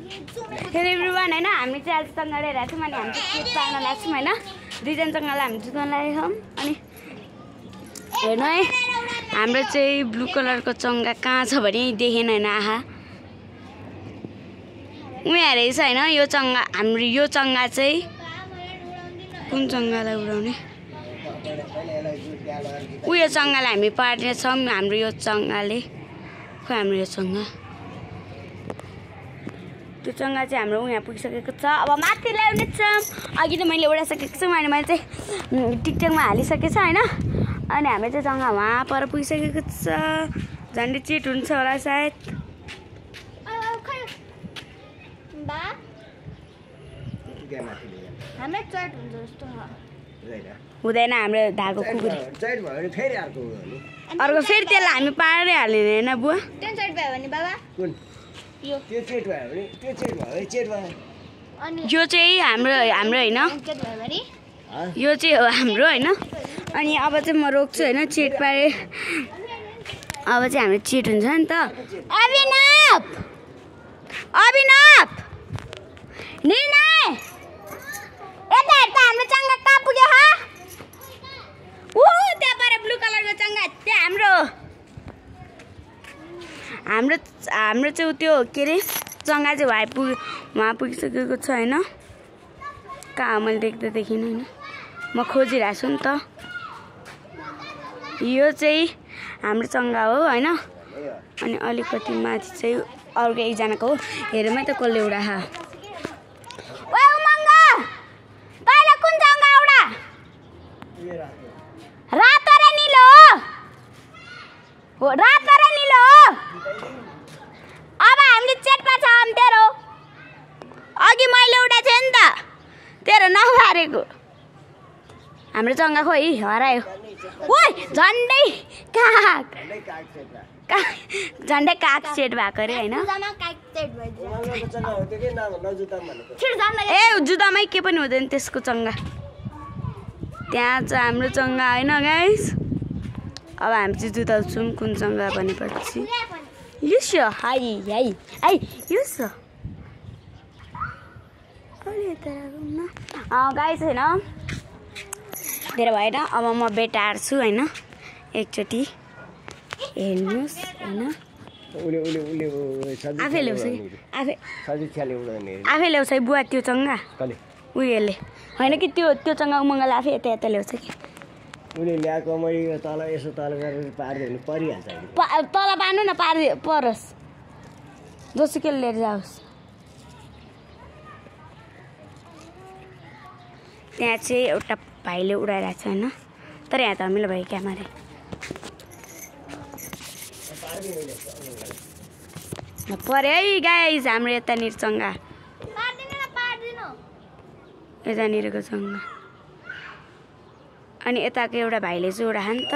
hello everyone हैन हामी चाहिँ आज चङ्गा लिएर आएको छौँ अनि हामी चाहिँ पार्न लाग्छौँ हैन दुईजना चङ्गालाई हामी जुत्न लागेको छौँ अनि हेर्नु है हाम्रो चाहिँ ब्लू कलरको चङ्गा कहाँ छ भने देखेन हैन आहा उहाँ रहेछ हैन यो चङ्गा हाम्रो यो चङ्गा चाहिँ कुन चङ्गालाई उडाउने उयो चङ्गालाई हामी पार्ने छौँ हाम्रो यो चङ्गाले खै हाम्रो यो चङ्गा त्यो चङ्गा चाहिँ हाम्रो यहाँ पुगिसकेको छ अब माथि ल्याउने छ अघि त मैले उडाइसकेको छु अनि मैले चाहिँ टिकटकमा हालिसकेको छ हैन अनि हामी चाहिँ चङ्गा वहाँ पर पुगिसकेको छ झन्डै चिट हुन्छ होला सायद हुँदैन हाम्रो धागो कुकुरी अर्को फेरि त्यसलाई हामी पारै हाल्ने होइन बुवा यो चाहिँ हाम्रो होइन यो चाहिँ हो हाम्रो होइन अनि अब चाहिँ म रोक्छु होइन चेट पारे अब चाहिँ हाम्रो चेट हुन्छ नि त अभिनव निर्णय यता हेर त हाम्रो चङ्गा कहाँ पुग्यो ह त्यहाँ पर ब्लू कलरको चङ्गा त्यहाँ हाम्रो चाहिँ त्यो के अरे चङ्गा चाहिँ वहाँ पुगिसकेको छ होइन कहाँ मैले देख्दा देखिनँ होइन म खोजिरहेको छु नि त यो चाहिँ हाम्रो चङ्गा हो होइन अनि अलिकति माथि चाहिँ अर्को एकजनाको हो हेरौँ त कसले उडा रातो र नीलो हो रातो र नीलो अब हामीले चेटमा छ तेरो अघि मैले उडाएको थिएँ नि त तेरो नहारेको हाम्रो चङ्गा खोइ हरायो ओइ झन्डै काग सेट भएको अरे होइन ए जुत्तामै के पनि हुँदैन त्यसको चङ्गा त्यहाँ चाहिँ हाम्रो चङ्गा होइन गाइस अब हामी चाहिँ जुत्ताउँछौँ कुन चङ्गा भनेपछि यो हाई यो गाइस होइन धेरै भएन अब म बेटा हार्छु होइन एकचोटि हेर्नुहोस् होइन आफै ल्याउँछ आफै ल्याउँछ बुवा त्यो चङ्गा उयोले होइन कि त्यो चङ्गा उमङ्गले आफै यता ल्याउँछ कि उसले ल्याएको मैले तल यसो तल गरेर पारिदियो भने परिहाल्छ तल पार्नु न परोस् जोसुकै लिएर जाओस् त्यहाँ चाहिँ एउटा भाइले उडाइरहेको छ होइन तर यहाँ त हामीले भयो क्या मारे पऱ्यो है गाइस हाम्रो यतानिर चङ्गा यतानिरको चङ्गा अनि यताको एउटा भाइले चाहिँ उडायो नि त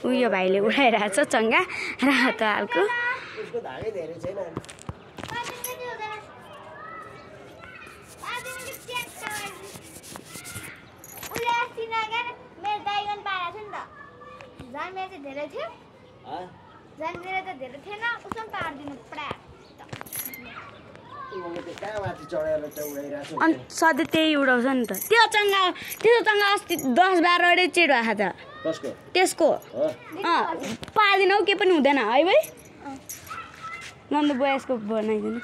उयो भाइले उडाइरहेको छ चङ्गा रातो हालको अनि सधैँ त्यही उडाउँछ नि त त्यो चङ्गा अस्ति 10-12 चेट भएको छ त्यसको पार्दिन हौ के पनि हुँदैन है भाइ नन्द बुवा यसको बनाइदिनु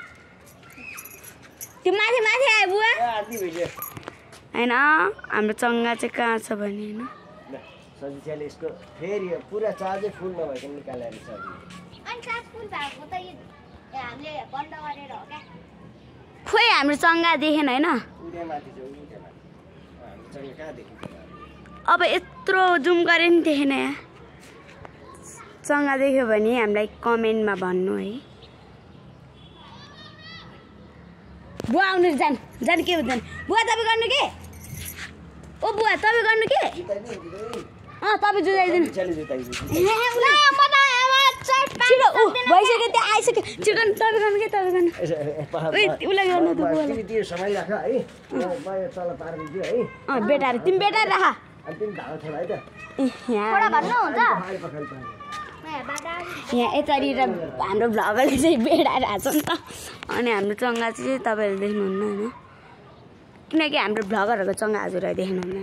त्यो माथि आयो बुवा होइन हाम्रो चङ्गा चाहिँ कहाँ छ भने होइन खोइ हाम्रो चङ्गा देखेन होइन अब यत्रो जुम गरे नि देखेन यहाँ चङ्गा देख्यो भने हामीलाई कमेन्टमा भन्नु है बुवा आउनु जान के हुँदैन बुवा तपाईँ गर्नु के ओ बुवा तपाईँ गर्नु के तपाईँ जुदाइदिनु भइसक्यो त्यहाँ आइसक्यो चिकन तपाईँ गर्नु के तपाईँ गर्नु उसलाई गर्नु त बेटाहरू तिमी बेटा राख यहाँ यतानिर हाम्रो भ्लगरले चाहिँ बेडाइरहेको छ नि त अनि हाम्रो चङ्गा चाहिँ तपाईँहरूले देख्नुहुन्न होइन किनकि हाम्रो भ्लगरहरूको चङ्गा हजुर देख्नुहुन्न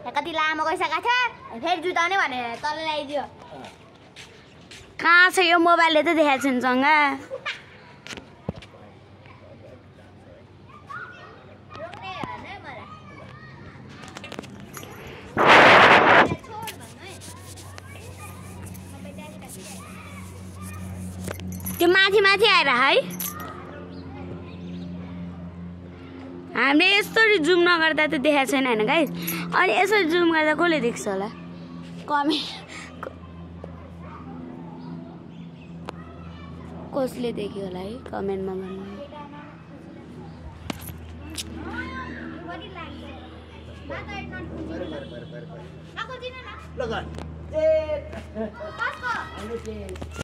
कति लामो गइसकेको थियो फेरि जुटाउने भनेर तल ल्याइदियो कहाँ छ यो मोबाइलले त देखाएको छैन चङ्गा त्यो माथि माथि आएर है हामीले यसरी जुम नगर्दा त देखाएको छैन होइन गाइस अनि यसरी जुम गर्दा कसले देख्छ होला कमेन्ट कसले देख्यो होला है कमेन्टमा भन्नु